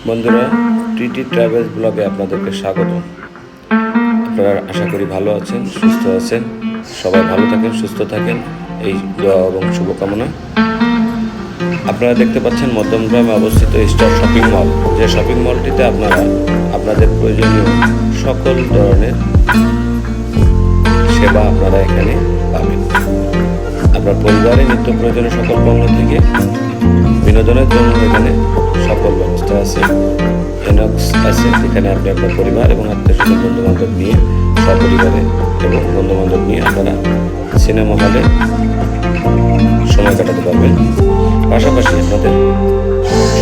বন্ধুরা, TT travels ব্লগে আপনাদেরকে স্বাগত। আপনারা আশা করি ভালো আছেন, সুস্থ আছেন। সবাই ভালো থাকেন, সুস্থ থাকেন, এই দোয়া এবং শুভকামনা। আপনারা দেখতে পাচ্ছেন মধ্যমগ্রামে অবস্থিত স্টার শপিং মল, যে শপিং মলটিতে আপনারা আপনাদের প্রয়োজনীয় সকল ধরনের সেবা আপনারা এখানে পাবেন। আপনার পরিবারের নিত্য প্রয়োজনীয় সকল পণ্য থেকে বিনোদনের জন্য এখানে সকল ব্যবস্থা আছে। এনক্স আছে, যেখানে আপনি আপনার পরিবার এবং আত্মীয় বন্ধুবান্ধব নিয়ে সপরিবারে এবং বন্ধুবান্ধব নিয়ে আপনারা সিনেমা হলে সময় কাটাতে পারবেন। পাশাপাশি আপনাদের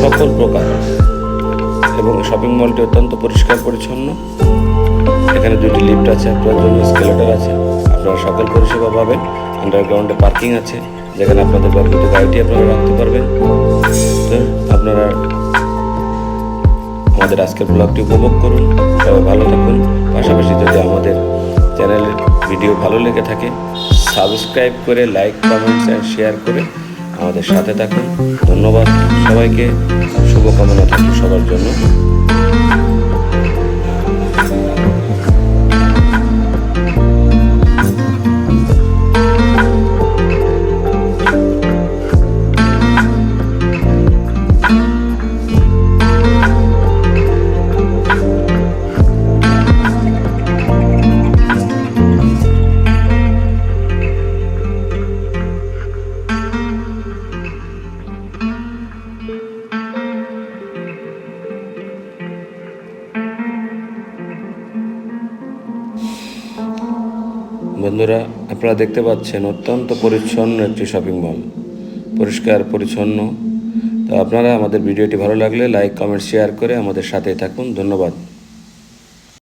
সকল প্রকার এবং শপিং মলটি অত্যন্ত পরিষ্কার পরিচ্ছন্ন। এখানে দুটি লিফট আছে, আপনার জন্য এসকেলেটর আছে। আপনারা সকল পরিষেবা পাবেন। আন্ডারগ্রাউন্ডে পার্কিং আছে, যেখানে আপনাদের ব্যবহৃত গাড়িটি আপনারা রাখতে পারবেন। তো আপনারা আমাদের আজকের ব্লগটি উপভোগ করুন, সবাই ভালো থাকুন। পাশাপাশি যদি আমাদের চ্যানেলের ভিডিও ভালো লেগে থাকে, সাবস্ক্রাইব করে লাইক, কমেন্টস অ্যান্ড শেয়ার করে আমাদের সাথে থাকুন। ধন্যবাদ সবাইকে, শুভকামনা থাকবে সবার জন্য। বন্ধুরা, আপনারা দেখতে পাচ্ছেন অত্যন্ত পরিচ্ছন্ন একটি শপিং মল, পরিষ্কার পরিচ্ছন্ন। তো আপনারা আমাদের ভিডিওটি ভালো লাগলে লাইক, কমেন্ট, শেয়ার করে আমাদের সাথেই থাকুন। ধন্যবাদ।